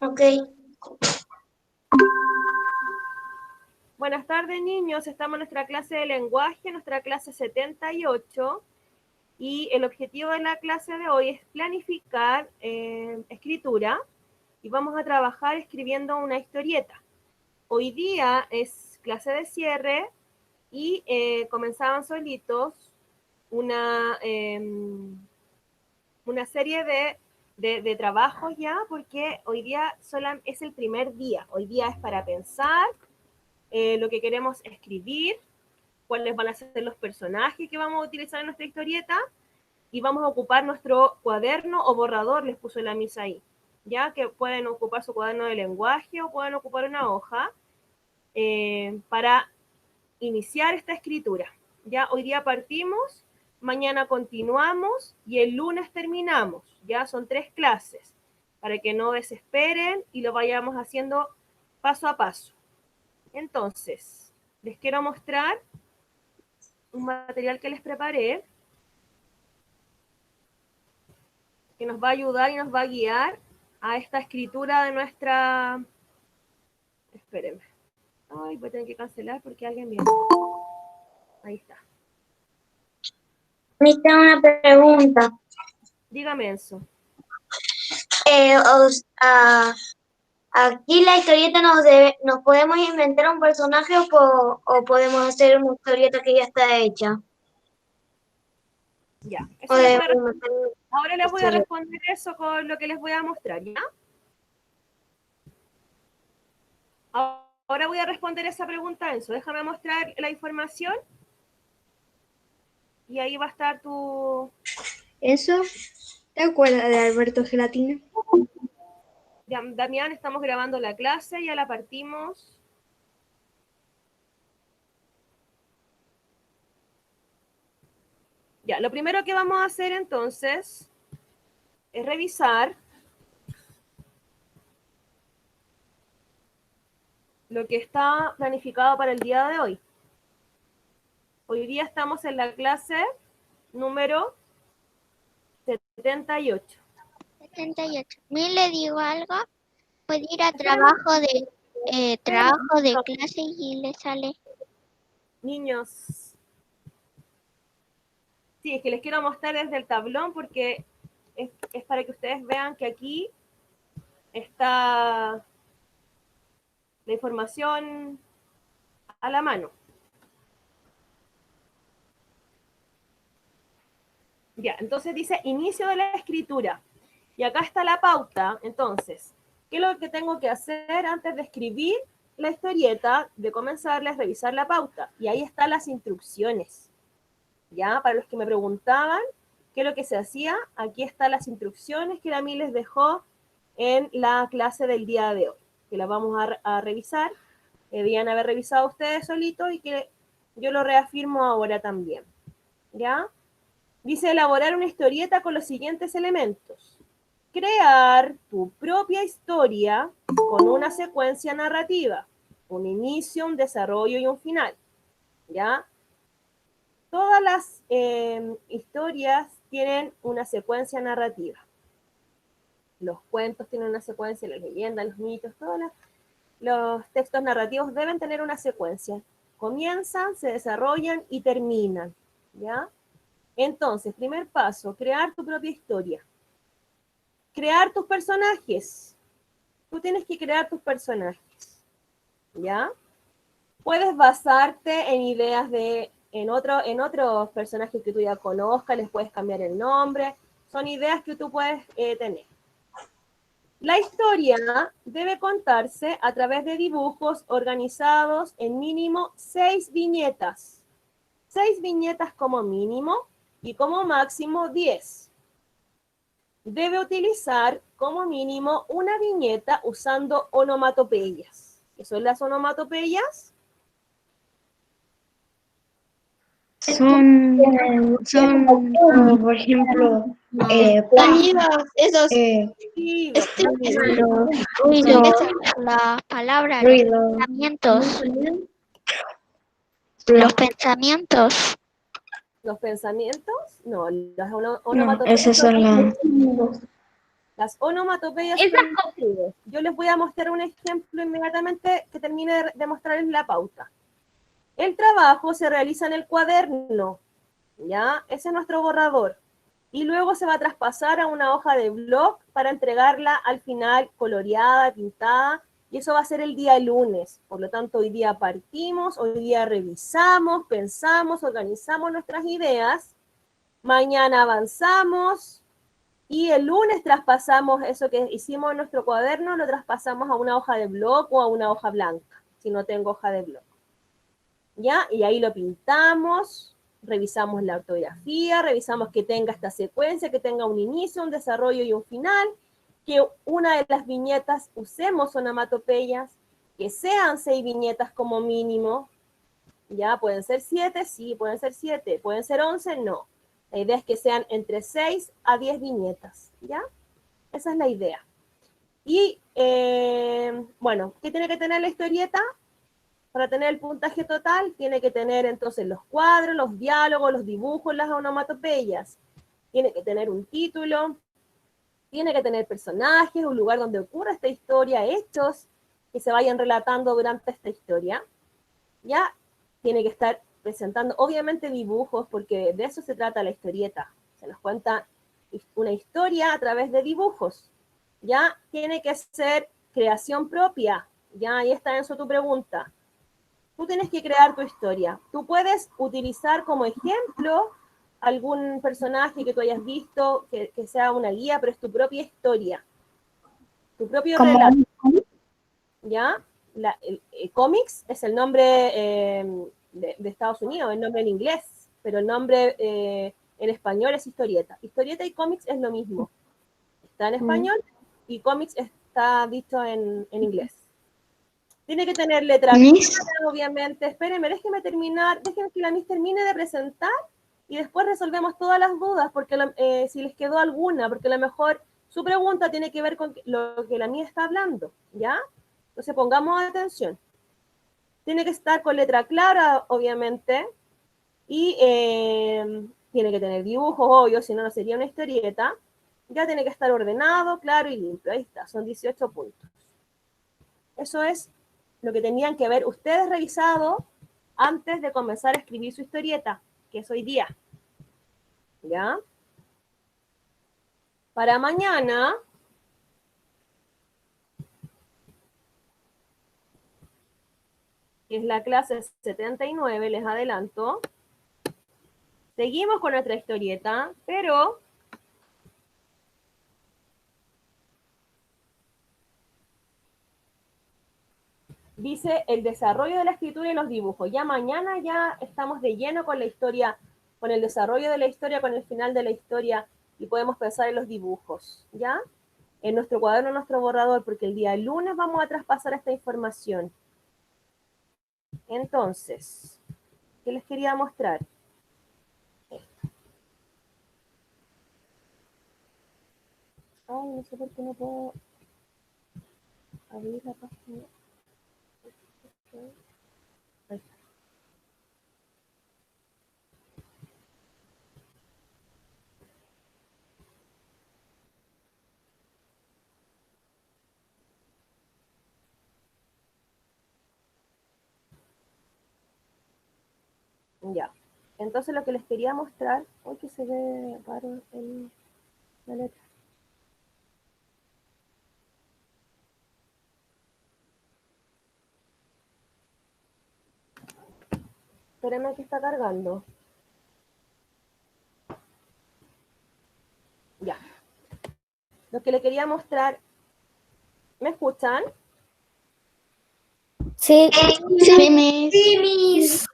Ok. Buenas tardes, niños. Estamos en nuestra clase de lenguaje, nuestra clase 78. Y el objetivo de la clase de hoy es planificar escritura. Y vamos a trabajar escribiendo una historieta. Hoy día es clase de cierre y comenzaban solitos una serie de trabajos ya, porque hoy día es el primer día. Hoy día es para pensar lo que queremos escribir, cuáles van a ser los personajes que vamos a utilizar en nuestra historieta, y vamos a ocupar nuestro cuaderno o borrador, les puso la misa ahí, ya que pueden ocupar su cuaderno de lenguaje o pueden ocupar una hoja para iniciar esta escritura. Ya hoy día partimos, mañana continuamos y el lunes terminamos. Ya son 3 clases, para que no desesperen y lo vayamos haciendo paso a paso. Entonces, les quiero mostrar un material que les preparé, que nos va a ayudar y nos va a guiar a esta escritura de nuestra... Espérenme. Ay, voy a tener que cancelar porque alguien viene. Ahí está. Me tengo una pregunta. Dígame eso. Aquí la historieta nos podemos inventar un personaje o podemos hacer una historieta que ya está hecha. Ya, O eso les voy a debemos responder. Ahora les voy a responder eso con lo que les voy a mostrar, ¿ya? Ahora voy a responder esa pregunta, Enzo. Déjame mostrar la información y ahí va a estar tu... ¿Eso? ¿Te acuerdas de Alberto Gelatina? Ya, Damián, estamos grabando la clase, ya la partimos. Ya, lo primero que vamos a hacer entonces es revisar lo que está planificado para el día de hoy. Hoy día estamos en la clase número 78. 78. ¿Mil le digo algo? Puede ir a Espérame. trabajo de clase y le sale. Niños, sí, es que les quiero mostrar desde el tablón porque es para que ustedes vean que aquí está la información a la mano. Ya, entonces dice inicio de la escritura. Y acá está la pauta. Entonces, ¿qué es lo que tengo que hacer antes de escribir la historieta? De comenzarles, revisar la pauta. Y ahí están las instrucciones. Ya, para los que me preguntaban qué es lo que se hacía, aquí están las instrucciones que la MI les dejó en la clase del día de hoy, que las vamos a revisar. Debían haber revisado ustedes solitos y que yo lo reafirmo ahora también. ¿Ya? Dice elaborar una historieta con los siguientes elementos. Crear tu propia historia con una secuencia narrativa, un inicio, un desarrollo y un final. ¿Ya? Todas las historias tienen una secuencia narrativa. Los cuentos tienen una secuencia, las leyendas, los mitos, todos los textos narrativos deben tener una secuencia. Comienzan, se desarrollan y terminan. ¿Ya? Entonces, primer paso, crear tu propia historia. Crear tus personajes. Tú tienes que crear tus personajes. ¿Ya? Puedes basarte en ideas en otros personajes que tú ya conozcas, les puedes cambiar el nombre. Son ideas que tú puedes tener. La historia debe contarse a través de dibujos organizados en mínimo 6 viñetas. 6 viñetas como mínimo y como máximo 10. Debe utilizar como mínimo una viñeta usando onomatopeyas. ¿Qué son las onomatopeyas? Son por ejemplo, Sonidos, esos ruidos, las palabras, ruidos, los pensamientos. ¿Los pensamientos? No, las no, onomatopeyas esas son las... Las onomatopeyas Esa son describe. Yo les voy a mostrar un ejemplo inmediatamente que termine de mostrarles la pauta. El trabajo se realiza en el cuaderno, ¿ya? Ese es nuestro borrador. Y luego se va a traspasar a una hoja de blog para entregarla al final coloreada, pintada, y eso va a ser el día lunes. Por lo tanto, hoy día partimos, hoy día revisamos, pensamos, organizamos nuestras ideas, mañana avanzamos, y el lunes traspasamos eso que hicimos en nuestro cuaderno, lo traspasamos a una hoja de blog o a una hoja blanca, si no tengo hoja de blog. ¿Ya? Y ahí lo pintamos, revisamos la ortografía, revisamos que tenga esta secuencia, que tenga un inicio, un desarrollo y un final, que una de las viñetas usemos onomatopeyas, que sean 6 viñetas como mínimo, ¿ya? ¿Pueden ser 7? Sí, pueden ser 7. ¿Pueden ser 11? No. La idea es que sean entre 6 a 10 viñetas, ¿ya? Esa es la idea. Y, bueno, ¿qué tiene que tener la historieta? Para tener el puntaje total, tiene que tener entonces los cuadros, los diálogos, los dibujos, las onomatopeyas. Tiene que tener un título, tiene que tener personajes, un lugar donde ocurra esta historia, hechos que se vayan relatando durante esta historia. Ya tiene que estar presentando, obviamente, dibujos, porque de eso se trata la historieta. Se nos cuenta una historia a través de dibujos. Ya tiene que ser creación propia. Ya ahí está en eso tu pregunta. Tú tienes que crear tu historia. Tú puedes utilizar como ejemplo algún personaje que tú hayas visto, que sea una guía, pero es tu propia historia, tu propio relato. ¿Ya? Comics es el nombre de Estados Unidos, el nombre en inglés, pero el nombre en español es historieta. Historieta y cómics es lo mismo. Está en español y cómics está dicho en inglés. Tiene que tener letras claras, obviamente. Espérenme, déjenme terminar, déjenme que la Miss termine de presentar y después resolvemos todas las dudas, porque si les quedó alguna, porque a lo mejor su pregunta tiene que ver con lo que la Miss está hablando, ¿ya? Entonces pongamos atención. Tiene que estar con letra clara, obviamente, y tiene que tener dibujos, obvio, si no, no sería una historieta. Ya tiene que estar ordenado, claro y limpio. Ahí está, son 18 puntos. Eso es lo que tenían que haber ustedes revisado antes de comenzar a escribir su historieta, que es hoy día. ¿Ya? Para mañana, que es la clase 79, les adelanto, seguimos con nuestra historieta, pero dice el desarrollo de la escritura y los dibujos. Ya mañana ya estamos de lleno con la historia, con el desarrollo de la historia, con el final de la historia, y podemos pensar en los dibujos, ¿ya? En nuestro cuaderno, en nuestro borrador, porque el día lunes vamos a traspasar esta información. Entonces, ¿qué les quería mostrar? Ay, no sé por qué no puedo abrir la página. Ahí está. Ya. Entonces lo que les quería mostrar, hoy que se ve raro la letra. Espérenme que está cargando. Ya. Lo que le quería mostrar, ¿me escuchan? Sí, Sí, Miss.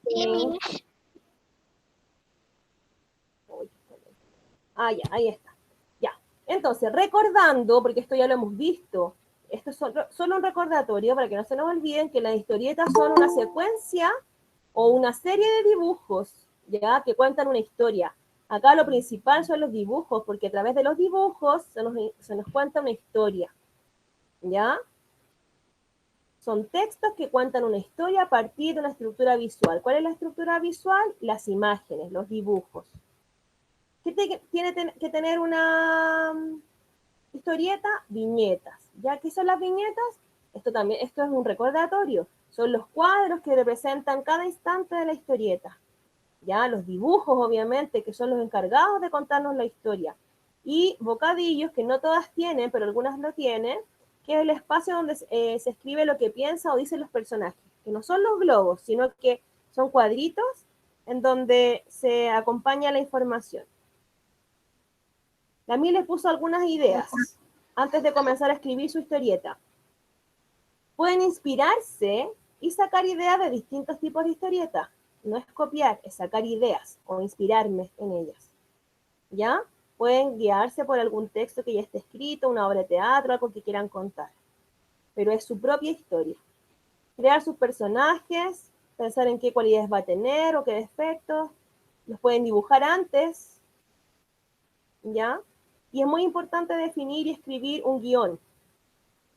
Sí. Ah, ya, ahí está. Ya. Entonces, recordando, porque esto ya lo hemos visto, esto es solo un recordatorio para que no se nos olviden que las historietas son una secuencia o una serie de dibujos, ya, que cuentan una historia. Acá lo principal son los dibujos, porque a través de los dibujos se nos cuenta una historia, ¿ya? Son textos que cuentan una historia a partir de una estructura visual. ¿Cuál es la estructura visual? Las imágenes, los dibujos. ¿Qué tiene que tener una Historieta, viñetas. ¿Ya qué son las viñetas? Esto es un recordatorio. Son los cuadros que representan cada instante de la historieta. Ya los dibujos, obviamente, que son los encargados de contarnos la historia. Y bocadillos, que no todas tienen, pero algunas lo tienen, que es el espacio donde se escribe lo que piensa o dicen los personajes, que no son los globos, sino que son cuadritos en donde se acompaña la información. La Mí les puso algunas ideas antes de comenzar a escribir su historieta. Pueden inspirarse y sacar ideas de distintos tipos de historietas. No es copiar, es sacar ideas o inspirarme en ellas. ¿Ya? Pueden guiarse por algún texto que ya esté escrito, una obra de teatro, algo que quieran contar. Pero es su propia historia. Crear sus personajes, pensar en qué cualidades va a tener o qué defectos. Los pueden dibujar antes. ¿Ya? Y es muy importante definir y escribir un guión,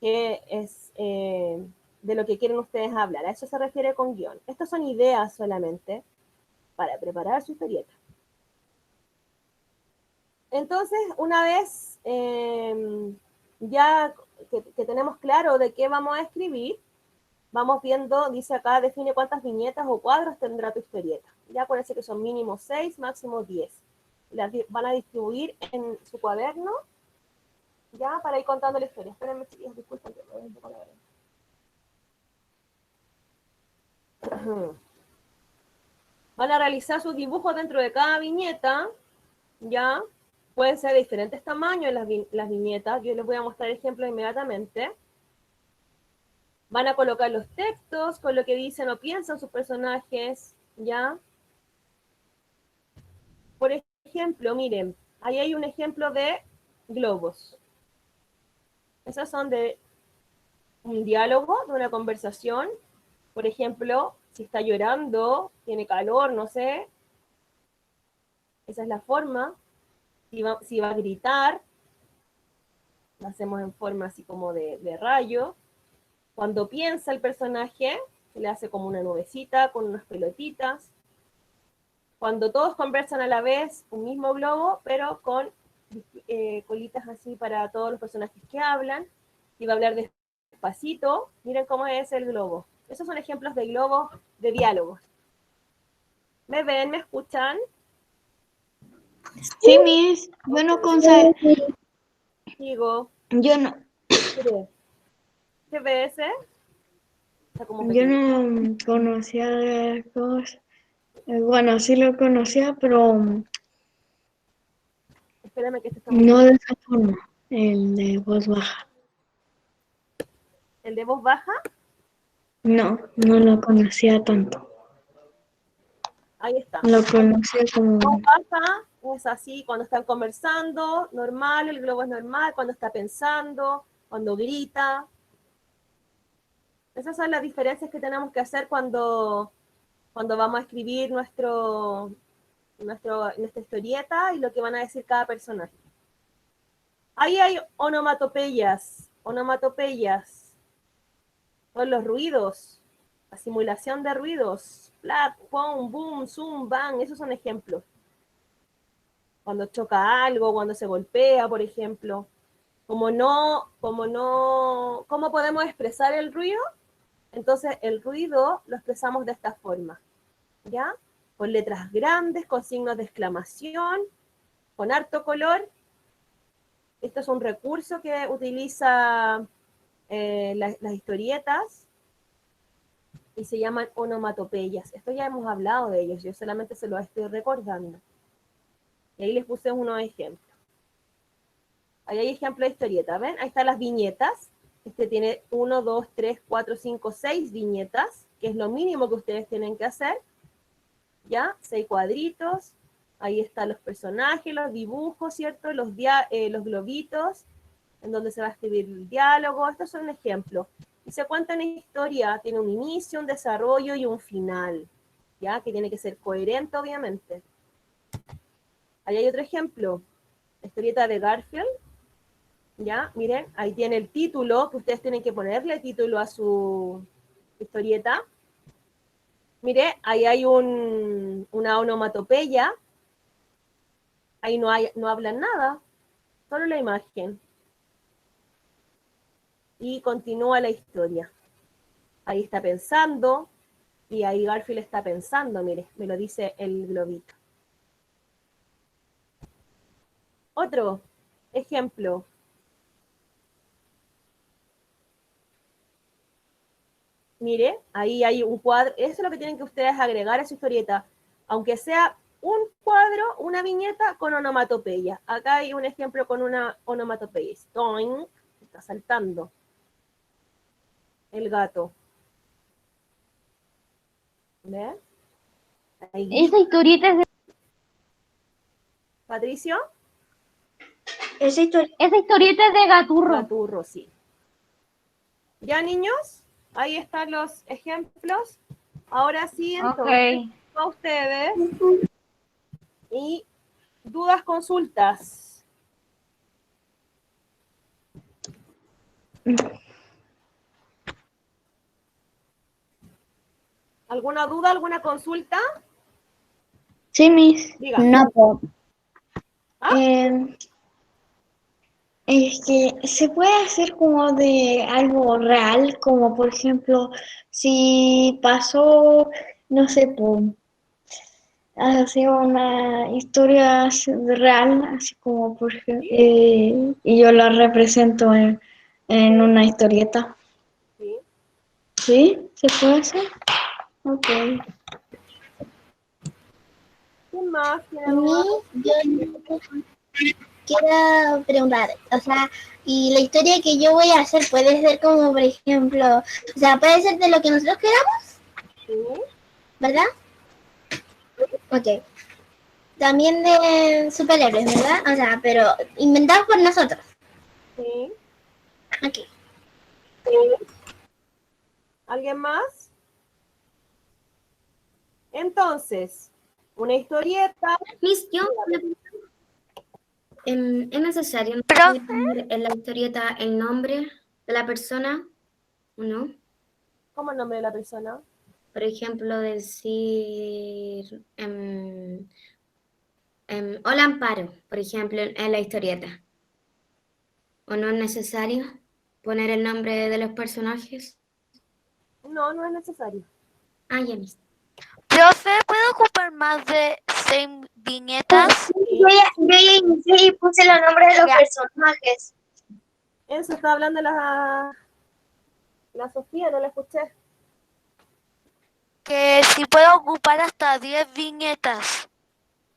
que es de lo que quieren ustedes hablar. A eso se refiere con guión. Estas son ideas solamente para preparar su historieta. Entonces, una vez ya que tenemos claro de qué vamos a escribir, vamos viendo, dice acá, define cuántas viñetas o cuadros tendrá tu historieta. Ya acuérdense que son mínimo 6, máximo 10. Las van a distribuir en su cuaderno, ya, para ir contando la historia. Espérenme, chicos, disculpen que me voy un poco la verdad. Van a realizar sus dibujos dentro de cada viñeta, ya. Pueden ser de diferentes tamaños las viñetas. Yo les voy a mostrar ejemplos inmediatamente. Van a colocar los textos con lo que dicen o piensan sus personajes, ¿ya? Por ejemplo, miren, ahí hay un ejemplo de globos. Esos son de un diálogo, de una conversación. Por ejemplo, si está llorando, tiene calor, no sé. Esa es la forma. Si va a gritar, lo hacemos en forma así como de rayo. Cuando piensa el personaje, se le hace como una nubecita con unas pelotitas. Cuando todos conversan a la vez, un mismo globo, pero con colitas así para todos los personajes que hablan. Y va a hablar despacito. Miren cómo es el globo. Esos son ejemplos de globos de diálogos. ¿Me ven? ¿Me escuchan? Sí, Miss, yo no conocía, Digo, yo no, ¿qué ves? Está como yo pequeño. no conocía de cosas. Bueno, sí lo conocía, pero Espérame que este está muy no pequeño. de esa forma, el de voz baja. ¿El de voz baja? No, no lo conocía tanto. Ahí está. Lo conocía como... Voz baja es así, cuando están conversando, normal, el globo es normal, cuando está pensando, cuando grita. Esas son las diferencias que tenemos que hacer cuando vamos a escribir nuestra historieta y lo que van a decir cada personaje. Ahí hay onomatopeyas. Onomatopeyas son los ruidos, la simulación de ruidos. Plat, pum, boom, zoom, bang, esos son ejemplos. Cuando choca algo, cuando se golpea, por ejemplo. ¿Cómo podemos expresar el ruido? Entonces el ruido lo expresamos de esta forma, ¿ya? Con letras grandes, con signos de exclamación, con harto color. Esto es un recurso que utiliza las historietas y se llaman onomatopeyas. Esto ya hemos hablado de ellos, yo solamente se lo estoy recordando. Y ahí les puse unos ejemplos. Ahí hay ejemplos de historieta, ¿ven? Ahí están las viñetas. Este tiene 1, 2, 3, 4, 5, 6 viñetas, que es lo mínimo que ustedes tienen que hacer. ¿Ya? 6 cuadritos. Ahí están los personajes, los dibujos, ¿cierto? Los globitos, en donde se va a escribir el diálogo. Estos son ejemplos. Y se cuenta una historia, tiene un inicio, un desarrollo y un final, ¿ya? Que tiene que ser coherente, obviamente. Ahí hay otro ejemplo, la historieta de Garfield, ¿ya? Miren, ahí tiene el título, que ustedes tienen que ponerle título a su historieta. Mire, ahí hay una onomatopeya, ahí no hablan nada, solo la imagen. y continúa la historia. Ahí está pensando, y ahí Garfield está pensando, mire, me lo dice el globito. Otro ejemplo. Mire, ahí hay un cuadro. Eso es lo que tienen que ustedes agregar a su historieta. Aunque sea un cuadro, una viñeta con onomatopeya. Acá hay un ejemplo con una onomatopeya. Stoin, está saltando. El gato. ¿Ve? Ahí. Esa historieta es de, Patricio. Esa historia. esa historieta es de Gaturro. Gaturro, sí. ¿Ya, niños? Ahí están los ejemplos. Ahora sí, entonces, Ok. a ustedes. Y dudas, consultas. ¿Alguna duda, alguna consulta? Sí, Miss. Diga. No, po. ¿Ah? Es que se puede hacer como de algo real, como por ejemplo, si pasó, no sé, así una historia real, así como por ejemplo, y yo la represento en una historieta. Sí. ¿Sí? ¿Se puede hacer? Ok. ¿Quién más tiene A dudas? mí, yo quiero preguntar, o sea, y la historia que yo voy a hacer puede ser como, por ejemplo, o sea, puede ser de lo que nosotros queramos, Sí. ¿verdad? Ok. También de superhéroes, ¿verdad? O sea, pero inventados por nosotros. Sí. Ok. ¿Alguien más? Entonces, una historieta. Miss, yo, ¿es necesario poner en la historieta el nombre de la persona o no? ¿Cómo el nombre de la persona? Por ejemplo, decir, hola Amparo, por ejemplo, en la historieta. ¿O no es necesario poner el nombre de los personajes? No, no es necesario. Ah, ya, Miss. Profe, ¿puedo ocupar más de 6 viñetas? Yo ya inicié y puse los nombres de los personajes. Enzo está hablando de la Sofía, no la escuché. Que si puedo ocupar hasta 10 viñetas.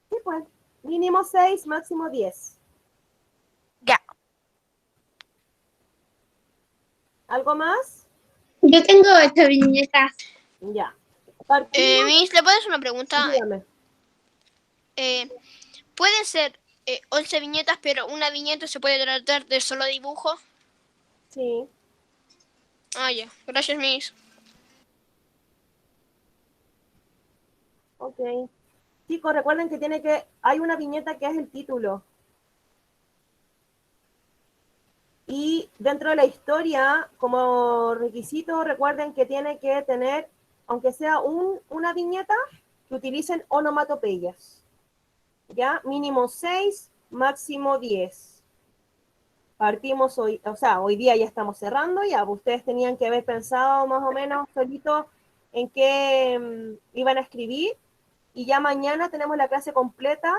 Sí, pues. Mínimo 6, máximo 10. Ya. ¿Algo más? Yo tengo 8 viñetas. Ya. Partimos. Miss, ¿le puedo hacer una pregunta? Dígame. Pueden ser 11 viñetas, pero una viñeta se puede tratar de solo dibujo. Sí. Ah, ya. Gracias, Miss. Ok. Chicos, recuerden que hay una viñeta que es el título. Y dentro de la historia, como requisito, recuerden que tiene que tener, aunque sea una viñeta, que utilicen onomatopeyas. ¿Ya? Mínimo 6, máximo 10. Partimos hoy, o sea, hoy día ya estamos cerrando, ya ustedes tenían que haber pensado más o menos solito en qué iban a escribir, y ya mañana tenemos la clase completa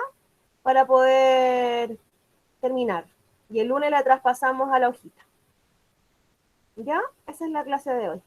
para poder terminar. Y el lunes la traspasamos a la hojita. ¿Ya? Esa es la clase de hoy.